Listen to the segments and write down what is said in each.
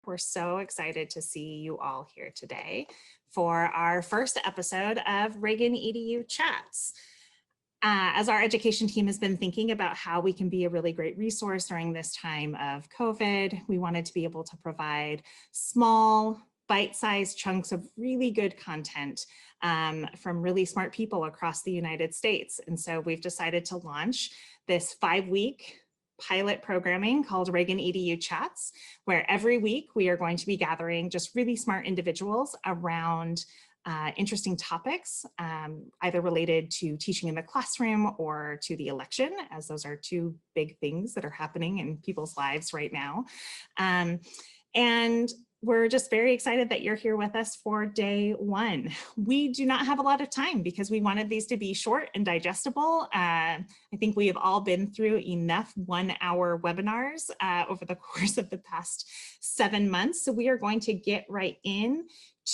We're so excited to see you all here today for our first episode of Reagan EDU Chats. As our education team has been thinking about how we can be a really great resource during this time of COVID, we wanted to be able to provide small, bite-sized chunks of really good content from really smart people across the United States. And so we've decided to launch this 5-week pilot programming called Reagan EDU Chats, where every week we are going to be gathering just really smart individuals around interesting topics, either related to teaching in the classroom or to the election, as those are two big things that are happening in people's lives right now. And we're just very excited that you're here with us for day one. We do not have a lot of time because we wanted these to be short and digestible. I think we have all been through enough 1-hour webinars over the course of the past 7 months. So we are going to get right in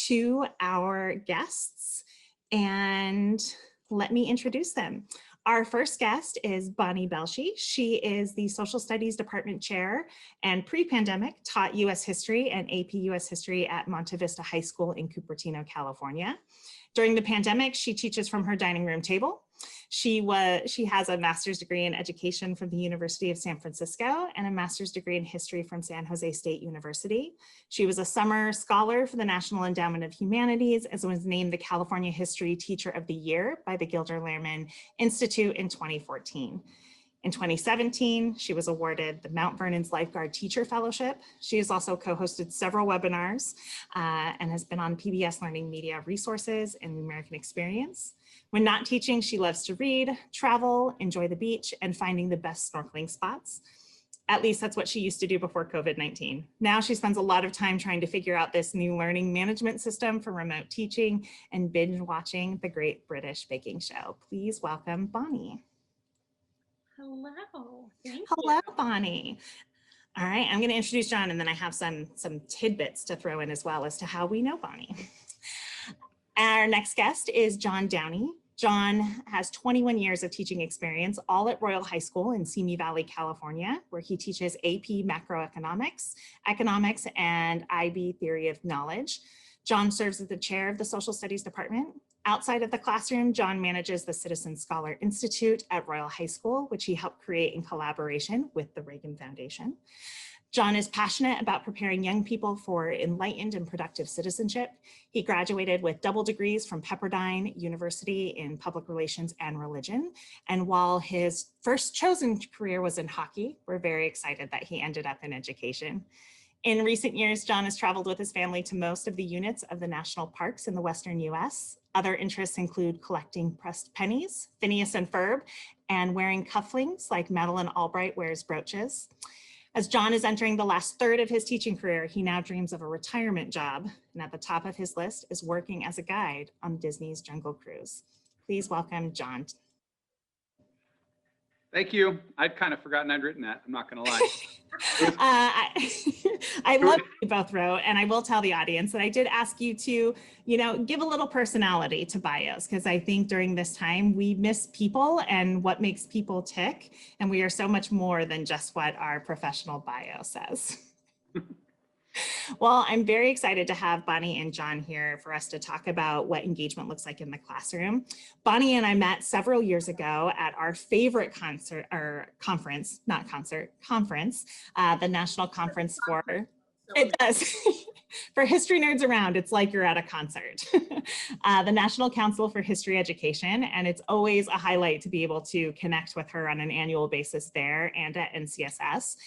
to our guests and let me introduce them. Our first guest is Bonnie Belshe. She is the Social Studies Department Chair and pre-pandemic taught U.S. History and AP U.S. History at Monte Vista High School in Cupertino, California. During the pandemic, she teaches from her dining room table. She has a master's degree in education from the University of San Francisco and a master's degree in history from San Jose State University. She was a summer scholar for the National Endowment of Humanities, as was named the California History Teacher of the Year by the Gilder Lehrman Institute in 2014. In 2017, she was awarded the Mount Vernon's Lifeguard Teacher Fellowship. She has also co-hosted several webinars and has been on PBS Learning Media Resources and the American Experience. When not teaching, she loves to read, travel, enjoy the beach, and finding the best snorkeling spots. At least that's what she used to do before COVID-19. Now she spends a lot of time trying to figure out this new learning management system for remote teaching and binge watching The Great British Baking Show. Please welcome Bonnie. Hello. Hello, Bonnie. All right, I'm going to introduce John, and then I have some tidbits to throw in as well as to how we know Bonnie. Our next guest is John Downey. John has 21 years of teaching experience, all at Royal High School in Simi Valley, California, where he teaches AP Macroeconomics, Economics, and IB Theory of Knowledge. John serves as the chair of the Social Studies Department. Outside of the classroom, John manages the Citizen Scholar Institute at Royal High School, which he helped create in collaboration with the Reagan Foundation. John is passionate about preparing young people for enlightened and productive citizenship. He graduated with double degrees from Pepperdine University in Public Relations and Religion. And while his first chosen career was in hockey, we're very excited that he ended up in education. In recent years, John has traveled with his family to most of the units of the national parks in the Western US. Other interests include collecting pressed pennies, Phineas and Ferb, and wearing cufflinks like Madeleine Albright wears brooches. As John is entering the last third of his teaching career, he now dreams of a retirement job, and at the top of his list is working as a guide on Disney's Jungle Cruise. Please welcome John. Thank you. I'd kind of forgotten I'd written that. I'm not going to lie. I love what you both wrote, and I will tell the audience that I did ask you to, give a little personality to bios, because I think during this time we miss people and what makes people tick, and we are so much more than just what our professional bio says. Well, I'm very excited to have Bonnie and John here for us to talk about what engagement looks like in the classroom. Bonnie and I met several years ago at our favorite conference, the National Conference for, it does, for history nerds around, it's like you're at a concert. The National Council for History Education, and it's always a highlight to be able to connect with her on an annual basis there and at NCSS.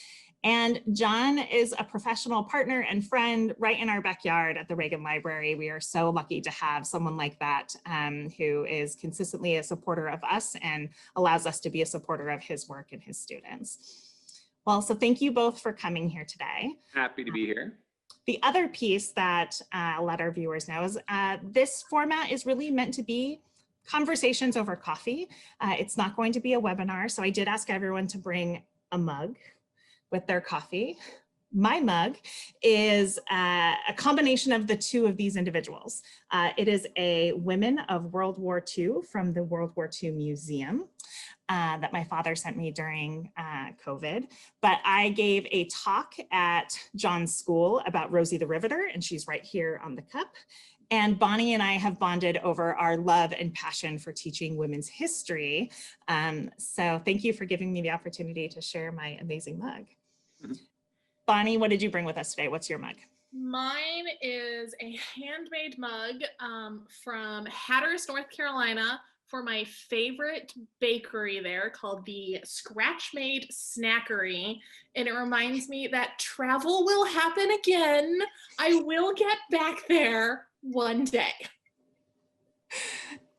And John is a professional partner and friend right in our backyard at the Reagan Library. We are so lucky to have someone like that who is consistently a supporter of us and allows us to be a supporter of his work and his students. Well, so thank you both for coming here today. Happy to be here. The other piece that I'll let our viewers know is this format is really meant to be conversations over coffee. It's not going to be a webinar, so I did ask everyone to bring a mug with their coffee. My mug is a combination of the two of these individuals. It is a Women of World War II from the World War II Museum. that my father sent me during COVID. But I gave a talk at John's school about Rosie the Riveter, and she's right here on the cup. And Bonnie and I have bonded over our love and passion for teaching women's history. So thank you for giving me the opportunity to share my amazing mug. Mhm. Bonnie, what did you bring with us today? What's your mug? Mine is a handmade mug from Hatteras, North Carolina, for my favorite bakery there called the Scratch Made Snackery. And it reminds me that travel will happen again. I will get back there one day.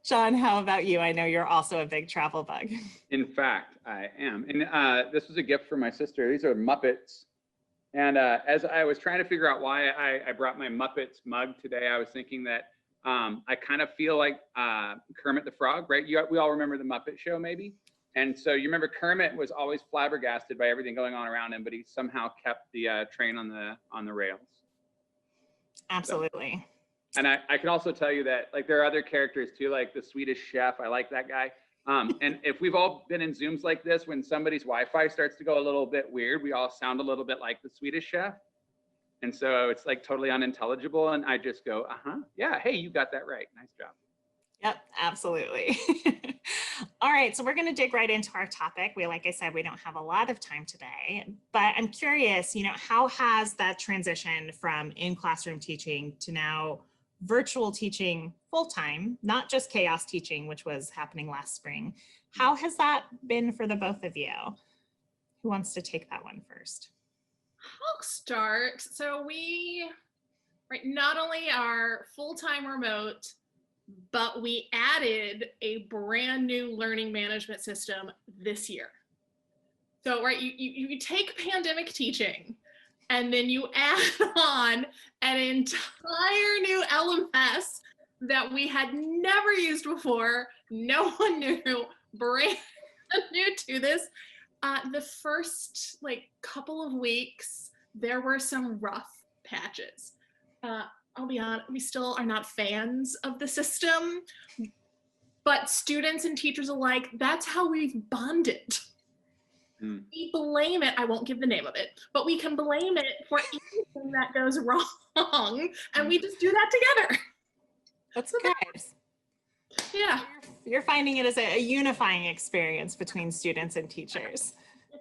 John, how about you? I know you're also a big travel bug. In fact, I am. And this was a gift from my sister. These are Muppets. And as I was trying to figure out why I brought my Muppets mug today, I was thinking that I kind of feel like Kermit the Frog, right? We all remember the Muppet Show, maybe? And so you remember Kermit was always flabbergasted by everything going on around him, but he somehow kept the train on the rails. Absolutely. So, and I can also tell you that like there are other characters too, like the Swedish chef. I like that guy. And if we've all been in Zooms like this, when somebody's Wi-Fi starts to go a little bit weird, we all sound a little bit like the Swedish chef. And so it's like totally unintelligible. And I just go, yeah, hey, you got that right. Nice job. Yep, absolutely. All right, so we're going to dig right into our topic. Like I said, we don't have a lot of time today, but I'm curious, how has that transition from in-classroom teaching to now virtual teaching full-time, not just chaos teaching, which was happening last spring. How has that been for the both of you? Who wants to take that one first? I'll start. So we not only are full-time remote, but we added a brand new learning management system this year. So you take pandemic teaching and then you add on an entire new LMS that we had never used before. No one knew, brand new to this. The first couple of weeks, there were some rough patches. I'll be honest, we still are not fans of the system, but students and teachers alike, that's how we've bonded. We blame it, I won't give the name of it, but we can blame it for anything that goes wrong, and we just do that together. That's good. Yeah. You're finding it as a unifying experience between students and teachers.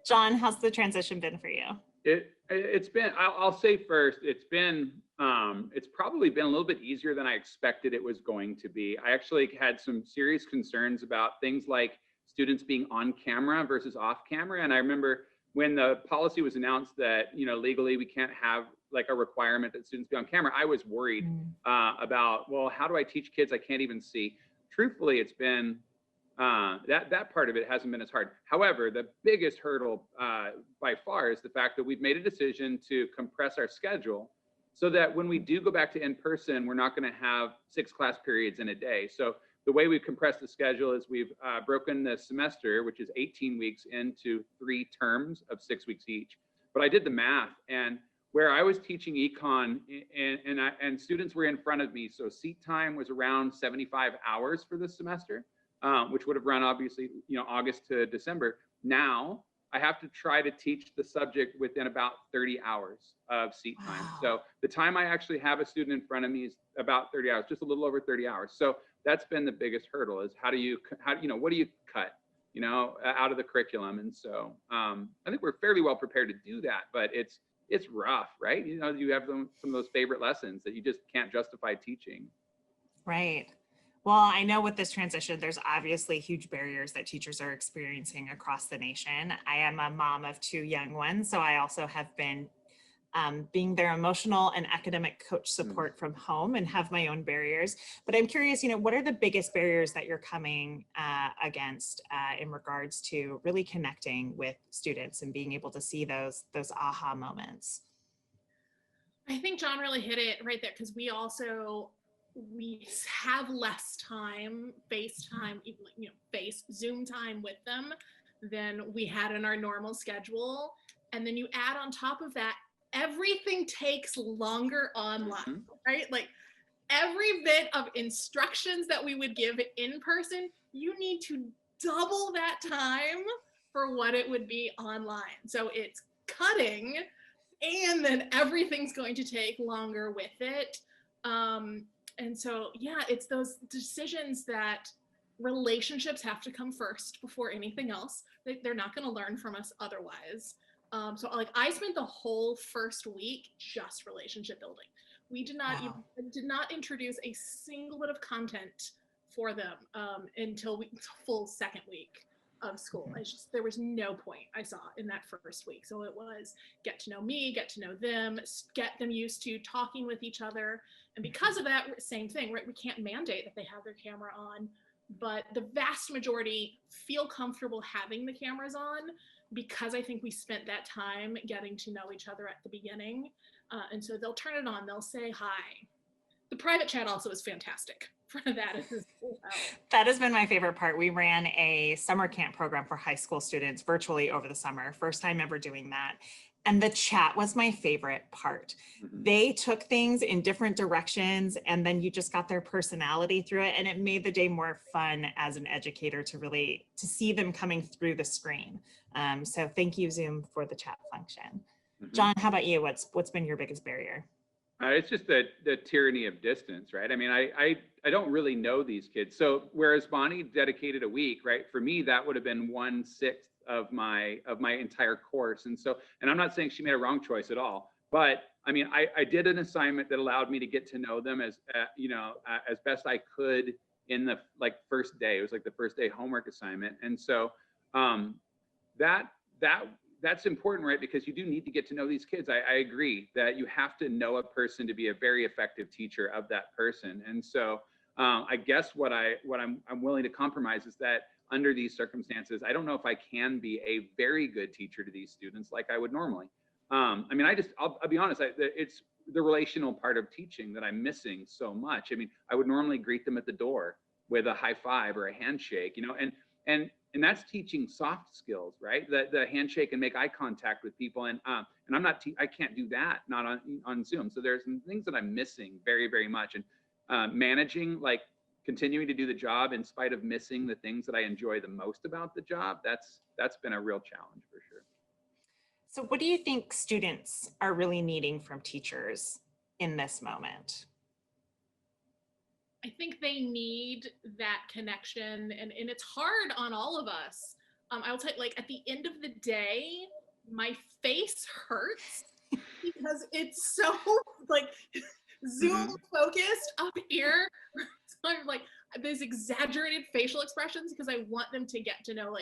John, how's the transition been for you? It's been, I'll say first, it's probably been a little bit easier than I expected it was going to be. I actually had some serious concerns about things like students being on camera versus off camera. And I remember when the policy was announced that, legally we can't have like a requirement that students be on camera, I was worried about, well, how do I teach kids I can't even see? Truthfully, it's been, that part of it hasn't been as hard. However, the biggest hurdle by far is the fact that we've made a decision to compress our schedule so that when we do go back to in-person, we're not going to have 6 class periods in a day. So the way we've compressed the schedule is we've broken the semester, which is 18 weeks, into 3 terms of 6 weeks each. But I did the math, and where I was teaching econ and students were in front of me, so seat time was around 75 hours for this semester, which would have run obviously, August to December. Now I have to try to teach the subject within about 30 hours of seat time. Wow. So the time I actually have a student in front of me is about 30 hours, just a little over 30 hours. So that's been the biggest hurdle, is what do you cut, out of the curriculum? And so I think we're fairly well prepared to do that, but it's rough, right? You have some of those favorite lessons that you just can't justify teaching. Right. Well, I know with this transition, there's obviously huge barriers that teachers are experiencing across the nation. I am a mom of 2 young ones, so I also have been being their emotional and academic coach support from home and have my own barriers. But I'm curious, what are the biggest barriers that you're coming against in regards to really connecting with students and being able to see those aha moments? I think John really hit it right there, because we have less time, FaceTime, Zoom time with them than we had in our normal schedule. And then you add on top of that, everything takes longer online, right? Like every bit of instructions that we would give in person, you need to double that time for what it would be online. So it's cutting, and then everything's going to take longer with it. And so, yeah, it's those decisions that relationships have to come first before anything else. They're not going to learn from us otherwise. So like I spent the whole first week just relationship building. We did not did not introduce a single bit of content for them until full second week of school. There was no point I saw in that first week. So it was get to know me, get to know them, get them used to talking with each other. And because of that, same thing, right? We can't mandate that they have their camera on, but the vast majority feel comfortable having the cameras on because I think we spent that time getting to know each other at the beginning. And so they'll turn it on, they'll say hi. The private chat also is fantastic for that as well. That has been my favorite part. We ran a summer camp program for high school students virtually over the summer. First time ever doing that. And the chat was my favorite part. They took things in different directions and then you just got their personality through it. And it made the day more fun as an educator to see them coming through the screen. So thank you, Zoom, for the chat function. John, how about you? What's been your biggest barrier? It's just the tyranny of distance, right? I mean, I don't really know these kids. So whereas Bonnie dedicated a week, right? For me, that would have been 1/6 of my entire course. And I'm not saying she made a wrong choice at all, but I mean, I did an assignment that allowed me to get to know them as as best I could in the first day. It was like the first day homework assignment. And so that's important, right? Because you do need to get to know these kids. I agree that you have to know a person to be a very effective teacher of that person. And so I guess what I'm willing to compromise is that under these circumstances, I don't know if I can be a very good teacher to these students like I would normally. I mean, I'll be honest, it's the relational part of teaching that I'm missing so much. I mean, I would normally greet them at the door with a high five or a handshake, and that's teaching soft skills, right? The handshake and make eye contact with people. And I can't do that, not on Zoom. So there's some things that I'm missing very, very much. And managing, continuing to do the job in spite of missing the things that I enjoy the most about the job, that's been a real challenge for sure. So what do you think students are really needing from teachers in this moment? I think they need that connection, and it's hard on all of us. I will tell you, at the end of the day, my face hurts because it's so Zoom focused up here. So I'm these exaggerated facial expressions because I want them to get to know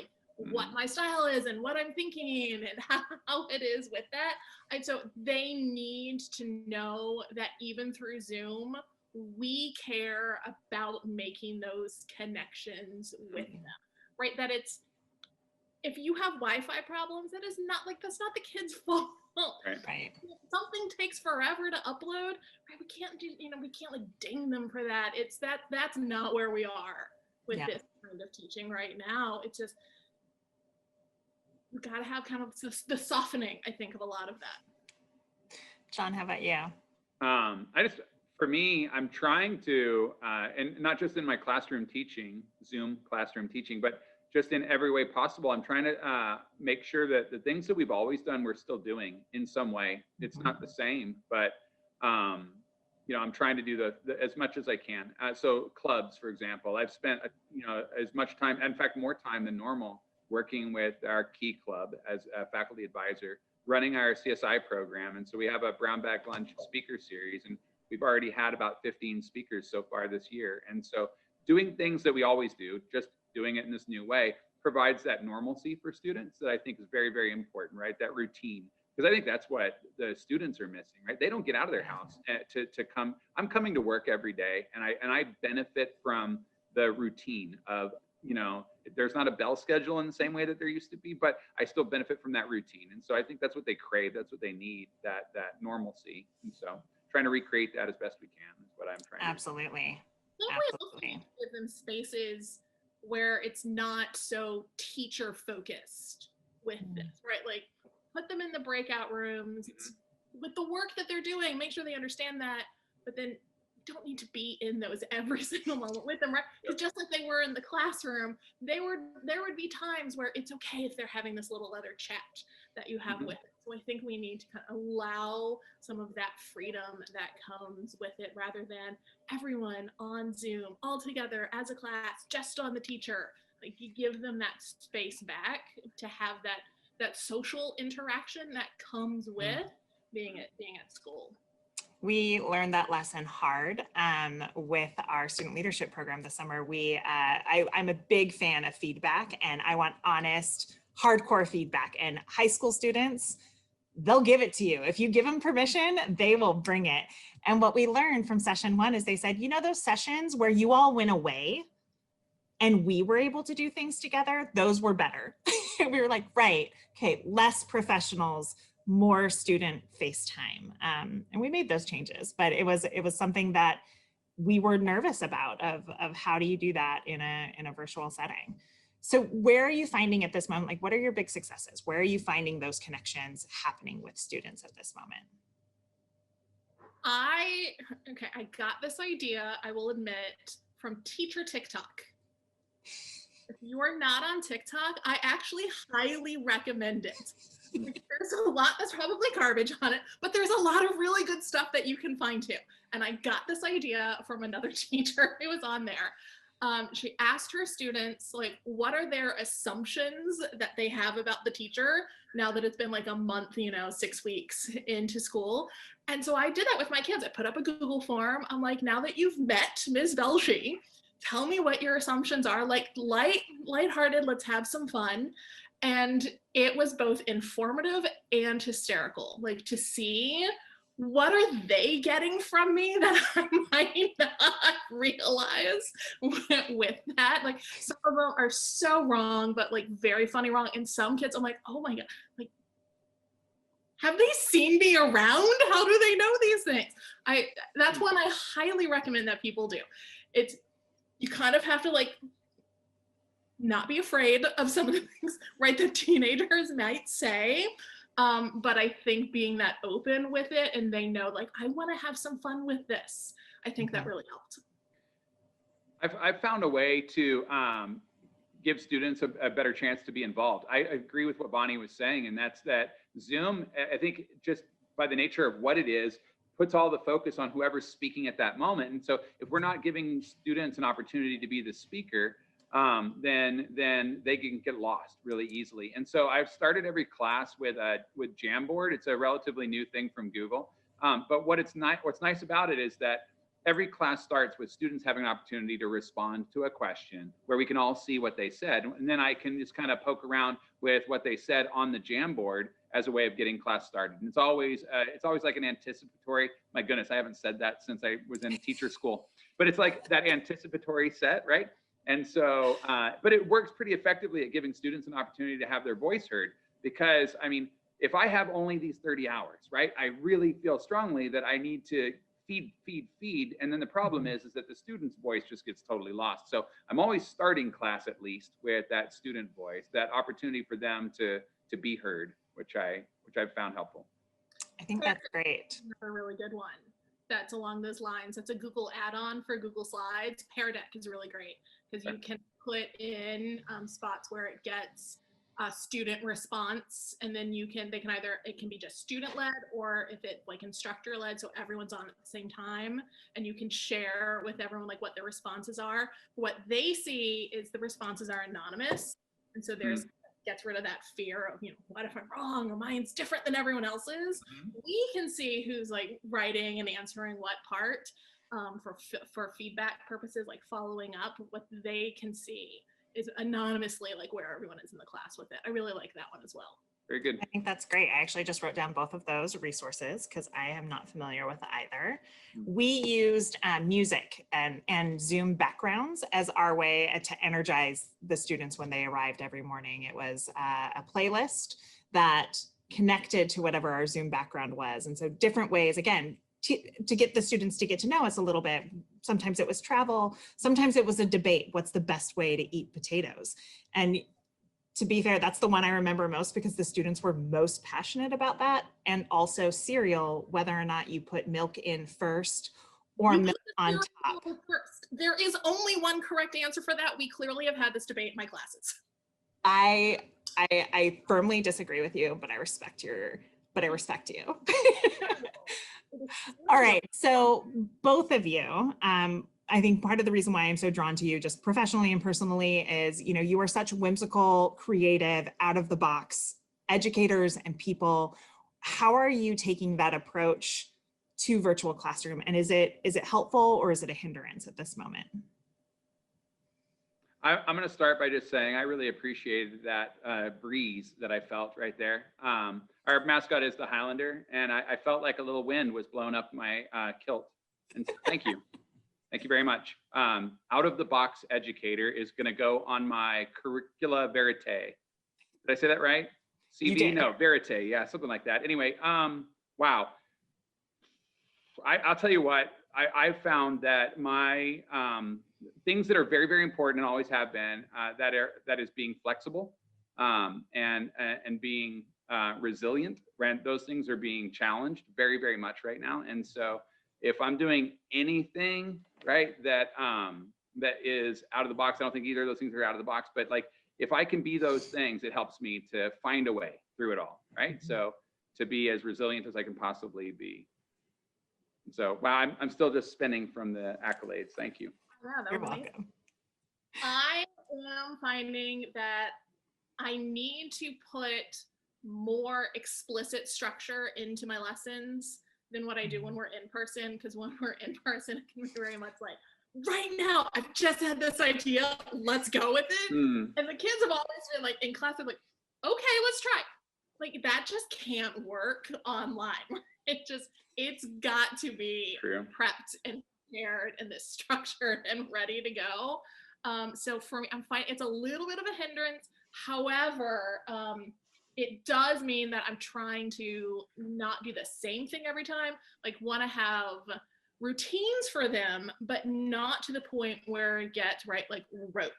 what my style is and what I'm thinking and how it is with that. And so they need to know that even through Zoom, we care about making those connections with them, right? That if you have Wi-Fi problems, that is not that's not the kid's fault. Right. Something takes forever to upload, right? We can't ding them for that. That's not where we are with this kind of teaching right now. It's just, we got to have kind of the softening, I think, of a lot of that. John, how about you? For me, I'm trying to, and not just in my classroom teaching, Zoom classroom teaching, but just in every way possible, I'm trying to make sure that the things that we've always done, we're still doing in some way. It's not the same, but I'm trying to do as much as I can. So clubs, for example, I've spent as much time, in fact, more time than normal, working with our Key Club as a faculty advisor, running our CSI program. And so we have a Brown Bag Lunch speaker series, and we've already had about 15 speakers so far this year. And so doing things that we always do, just doing it in this new way, provides that normalcy for students that I think is very, very important, right? That routine. Because I think that's what the students are missing, right? They don't get out of their house to come. I'm coming to work every day, and I benefit from the routine of, there's not a bell schedule in the same way that there used to be, but I still benefit from that routine. And so I think that's what they crave. That's what they need, that normalcy. And so trying to recreate that as best we can is what I'm trying Absolutely. to do. Absolutely. Give them spaces where it's not so teacher focused with this, right? Put them in the breakout rooms with the work that they're doing, make sure they understand that, but then don't need to be in those every single moment with them, right? Because just like they were in the classroom, there would be times where it's okay if they're having this little other chat that you have with it. So I think we need to kind of allow some of that freedom that comes with it, rather than everyone on Zoom all together as a class, just on the teacher. Like, you give them that space back to have that social interaction that comes with being at school. We learned that lesson hard with our student leadership program this summer. I'm a big fan of feedback, and I want honest, hardcore feedback. And high school students, they'll give it to you. If you give them permission, they will bring it. And what we learned from session 1 is they said, you know, those sessions where you all went away and we were able to do things together, those were better. We were like, right, okay, less professionals, more student FaceTime. And we made those changes, but it was something that we were nervous about of how do you do that in a virtual setting. So where are you finding at this moment, like what are your big successes? Where are you finding those connections happening with students at this moment? I got this idea, I will admit, from teacher TikTok. If you are not on TikTok, I actually highly recommend it. There's a lot that's probably garbage on it, but there's a lot of really good stuff that you can find too. And I got this idea from another teacher who was on there. She asked her students, like, what are their assumptions that they have about the teacher now that it's been like a month, 6 weeks into school. And so I did that with my kids. I put up a Google form. I'm like, now that you've met Ms. Belshe, tell me what your assumptions are. Like, lighthearted, let's have some fun. And it was both informative and hysterical, like to see what are they getting from me that I might not realize with that. Like, some of them are so wrong, but like very funny wrong. And some kids, I'm like, oh my God, like, have they seen me around? How do they know these things? That's one I highly recommend that people do. You kind of have to like not be afraid of some of the things, right, that teenagers might say. But I think being that open with it, and they know, like, I want to have some fun with this. I think that really helped. I've found a way to give students a better chance to be involved. I agree with what Bonnie was saying, and that's that Zoom, I think just by the nature of what it is, puts all the focus on whoever's speaking at that moment. And so if we're not giving students an opportunity to be the speaker, then they can get lost really easily. And so I've started every class with Jamboard. It's a relatively new thing from Google. But what's nice about it is that every class starts with students having an opportunity to respond to a question where we can all see what they said. And then I can just kind of poke around with what they said on the Jamboard as a way of getting class started. And it's always like an anticipatory, my goodness, I haven't said that since I was in teacher school, but it's like that anticipatory set, right? And so, but it works pretty effectively at giving students an opportunity to have their voice heard, because I mean, if I have only these 30 hours, right, I really feel strongly that I need to feed. And then the problem is that the student's voice just gets totally lost. So I'm always starting class at least with that student voice, that opportunity for them to be heard, which I've found helpful. I think that's great. A really good one that's along those lines. That's a Google add-on for Google Slides. Pear Deck is really great because you can put in spots where it gets a student response, and then it can be just student led, or if it's like instructor led, so everyone's on at the same time, and you can share with everyone like what their responses are. What they see is the responses are anonymous, and so gets rid of that fear of, what if I'm wrong or mine's different than everyone else's. We can see who's like writing and answering what part for feedback purposes, like following up. What they can see is anonymously like where everyone is in the class with it. I really like that one as well. Very good. I think that's great. I actually just wrote down both of those resources because I am not familiar with either. We used music and Zoom backgrounds as our way to energize the students when they arrived every morning. It was a playlist that connected to whatever our Zoom background was. And so different ways, again, to get the students to get to know us a little bit. Sometimes it was travel. Sometimes it was a debate. What's the best way to eat potatoes? And to be fair, that's the one I remember most because the students were most passionate about that. And also cereal, whether or not you put milk in first or You milk put the on cereal top? bowl first. There is only one correct answer for that. We clearly have had this debate in my classes. I firmly disagree with you, but I respect you. All right, so both of you, I think part of the reason why I'm so drawn to you just professionally and personally is, you know, you are such whimsical, creative, out of the box educators and people. How are you taking that approach to virtual classroom? And is it helpful or is it a hindrance at this moment? I'm going to start by just saying I really appreciated that breeze that I felt right there. Our mascot is the Highlander, and I felt like a little wind was blowing up my kilt. And so thank you. Thank you very much. Out of the box educator is going to go on my curricula verite. Did I say that right? CV? No, verite. Yeah, something like that. Anyway, wow. I'll tell you what, I found that my things that are very, very important and always have been, that is being flexible and being resilient. Right? Those things are being challenged very, very much right now. And so if I'm doing anything, right, that is out of the box, I don't think either of those things are out of the box, but like, if I can be those things, it helps me to find a way through it all, right? So to be as resilient as I can possibly be. So, wow, I'm still just spinning from the accolades. Thank you. Yeah, that You're was welcome. amazing. I am finding that I need to put more explicit structure into my lessons than what I do when we're in person, because when we're in person, it can be very much like, right now, I've just had this idea, let's go with it. And the kids have always been like, in class, they're like, okay, let's try. Like, that just can't work online. It's got to be True. prepped and prepared and this structured and ready to go. So for me, I'm finding it's a little bit of a hindrance. However, it does mean that I'm trying to not do the same thing every time. Like, want to have routines for them, but not to the point where it gets like rote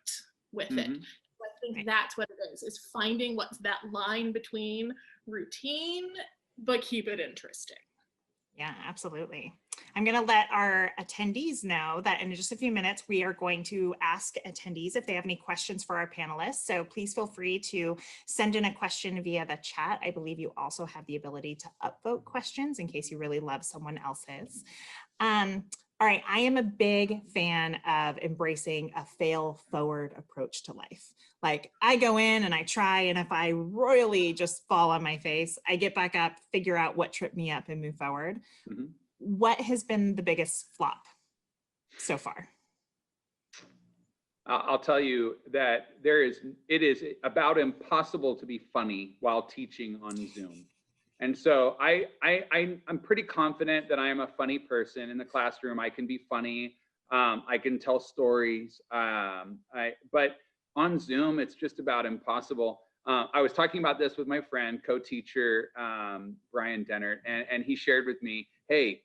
with it. I think that's what it is finding what's that line between routine, but keep it interesting. Yeah, absolutely. I'm going to let our attendees know that in just a few minutes, we are going to ask attendees if they have any questions for our panelists. So please feel free to send in a question via the chat. I believe you also have the ability to upvote questions in case you really love someone else's. All right, I am a big fan of embracing a fail forward approach to life. Like, I go in and I try, and if I royally just fall on my face, I get back up, figure out what tripped me up and move forward. What has been the biggest flop so far? I'll tell you that it is about impossible to be funny while teaching on Zoom. And so I'm pretty confident that I am a funny person in the classroom. I can be funny. I can tell stories. But on Zoom, it's just about impossible. I was talking about this with my friend, co-teacher, Brian Dennert, and he shared with me, hey,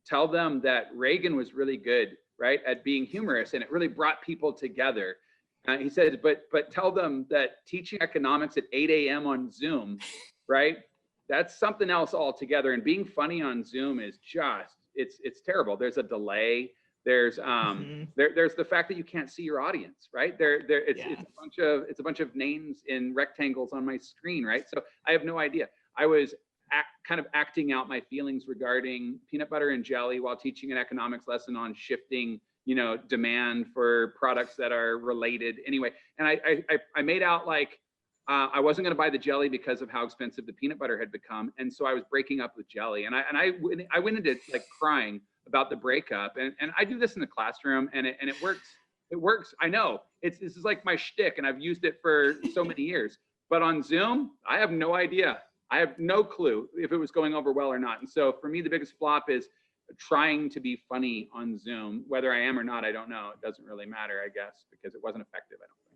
tell them that Reagan was really good, right, at being humorous, and it really brought people together. He said, but tell them that teaching economics at 8 a.m. on Zoom, right, that's something else altogether. And being funny on Zoom is just, it's terrible. There's a delay. There's there's the fact that you can't see your audience, right? It's a bunch of names in rectangles on my screen, right? So I have no idea. I was kind of acting out my feelings regarding peanut butter and jelly while teaching an economics lesson on shifting, demand for products that are related. Anyway, and I made out like I wasn't going to buy the jelly because of how expensive the peanut butter had become, and so I was breaking up with jelly, and I went into like crying about the breakup, and I do this in the classroom, and it works. It works. I know this is like my shtick, and I've used it for so many years. But on Zoom, I have no idea. I have no clue if it was going over well or not. And so for me, the biggest flop is trying to be funny on Zoom. Whether I am or not, I don't know. It doesn't really matter, I guess, because it wasn't effective, I don't think.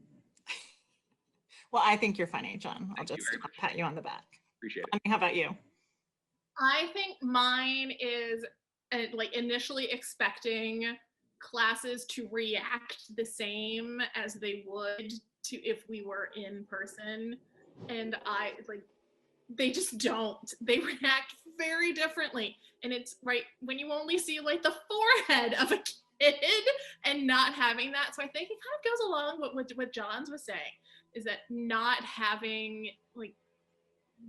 Well, I think you're funny, John. I'll Thank just pat you on the back. Appreciate it. I mean, how about you? I think mine is like initially expecting classes to react the same as they would to if we were in person. And they just don't. They react very differently. And it's right when you only see like the forehead of a kid and not having that. So I think it kind of goes along with what John's was saying, is that not having like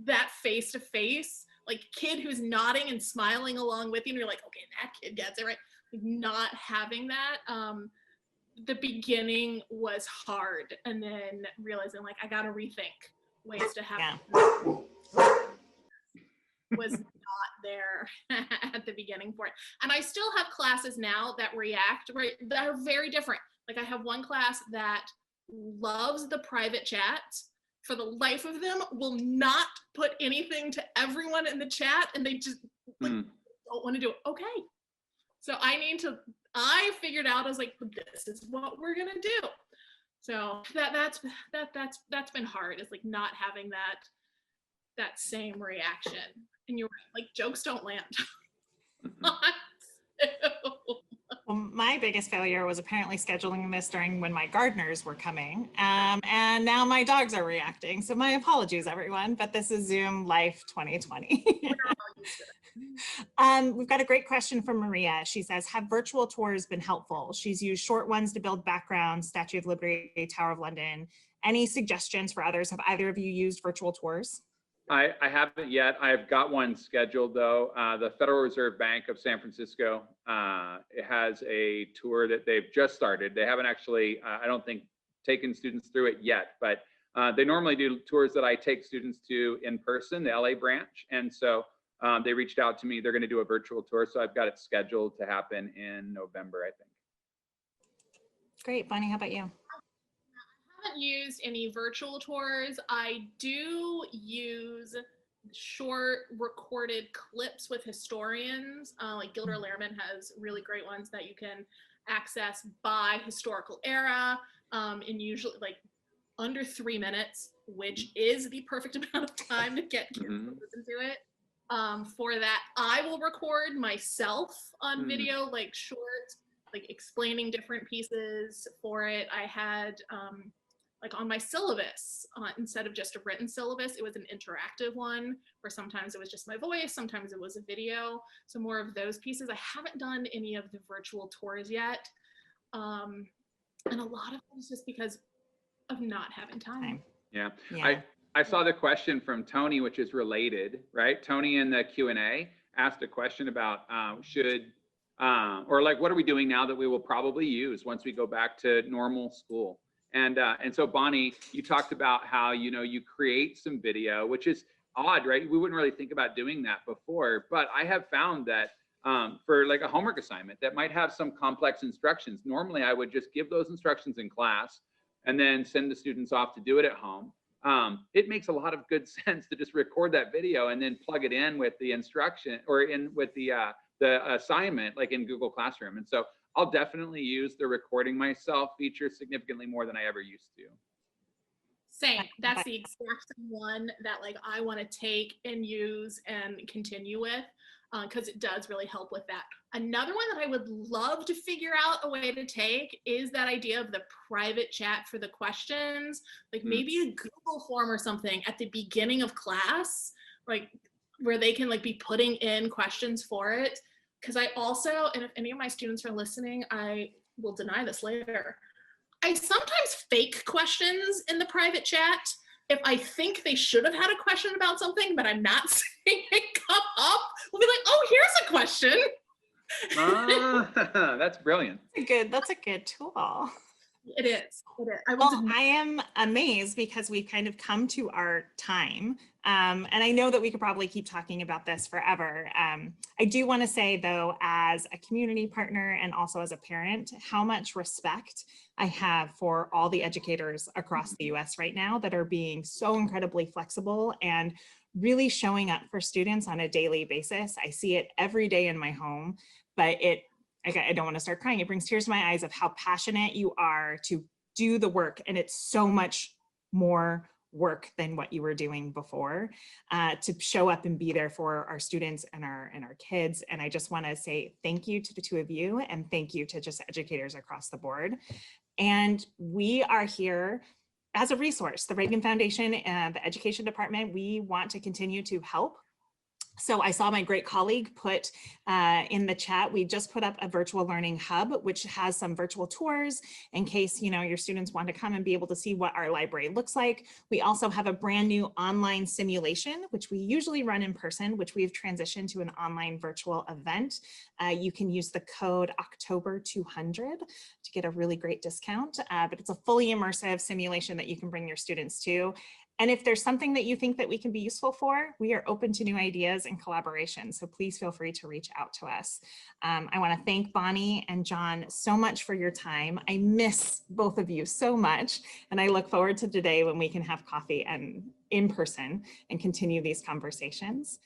that face to face, like kid who's nodding and smiling along with you, and you're like, okay, that kid gets it, right? Like not having that. The beginning was hard, and then realizing like I gotta rethink ways to have was not there at the beginning for it. And I still have classes now that react, right, that are very different. Like I have one class that loves the private chat, for the life of them will not put anything to everyone in the chat, and they just like don't want to do it. Okay, so I figured out, I was like, this is what we're gonna do. So that's been hard, is like not having that same reaction. And you're right, like jokes don't land. Well, my biggest failure was apparently scheduling this during when my gardeners were coming. And now my dogs are reacting. So my apologies, everyone, but this is Zoom Life 2020. We've got a great question from Maria. She says, have virtual tours been helpful? She's used short ones to build background, Statue of Liberty, Tower of London. Any suggestions for others? Have either of you used virtual tours? I haven't yet. I've got one scheduled though. The Federal Reserve Bank of San Francisco, it has a tour that they've just started. They haven't actually, I don't think, taken students through it yet, but they normally do tours that I take students to in person, the LA branch. And so they reached out to me. They're going to do a virtual tour. So I've got it scheduled to happen in November, I think. Great. Bonnie, how about you? I haven't used any virtual tours. I do use short recorded clips with historians. Like Gilder Lehrman has really great ones that you can access by historical era, in usually like under 3 minutes, which is the perfect amount of time to get kids to listen to it. For that, I will record myself on video, like short, like explaining different pieces for it. I had like on my syllabus, instead of just a written syllabus, it was an interactive one where sometimes it was just my voice, sometimes it was a video. So more of those pieces. I haven't done any of the virtual tours yet. And a lot of it is just because of not having time. Yeah. I saw the question from Tony, which is related, right? Tony in the Q&A asked a question about or like, what are we doing now that we will probably use once we go back to normal school? And so Bonnie, you talked about how, you create some video, which is odd, right? We wouldn't really think about doing that before, but I have found that for like a homework assignment that might have some complex instructions, normally I would just give those instructions in class and then send the students off to do it at home. It makes a lot of good sense to just record that video and then plug it in with the instruction or in with the assignment, like in Google Classroom. And so I'll definitely use the recording myself feature significantly more than I ever used to. Same. That's the exact one that like I want to take and use and continue with, because it does really help with that. Another one that I would love to figure out a way to take is that idea of the private chat for the questions, like maybe a Google form or something at the beginning of class, like where they can like be putting in questions for it. Because I also, and if any of my students are listening, I will deny this later, I sometimes fake questions in the private chat if I think they should have had a question about something, but I'm not seeing it come up. We'll be like, oh, here's a question. That's brilliant. That's a good tool. It is. I am amazed because we've kind of come to our time. And I know that we could probably keep talking about this forever. I do want to say, though, as a community partner and also as a parent, how much respect I have for all the educators across the US right now that are being so incredibly flexible and really showing up for students on a daily basis. I see it every day in my home, but I don't want to start crying. It brings tears to my eyes of how passionate you are to do the work. And it's so much more work than what you were doing before, to show up and be there for our students and our kids. And I just want to say thank you to the two of you, and thank you to just educators across the board. And we are here as a resource. The Reagan Foundation and the Education Department, we want to continue to help So I saw my great colleague put in the chat, we just put up a virtual learning hub, which has some virtual tours in case, you know, your students want to come and be able to see what our library looks like. We also have a brand new online simulation, which we usually run in person, which we've transitioned to an online virtual event. You can use the code October200 to get a really great discount, but it's a fully immersive simulation that you can bring your students to. And if there's something that you think that we can be useful for, we are open to new ideas and collaboration. So please feel free to reach out to us. I want to thank Bonnie and John so much for your time. I miss both of you so much. And I look forward to the day when we can have coffee and in person and continue these conversations.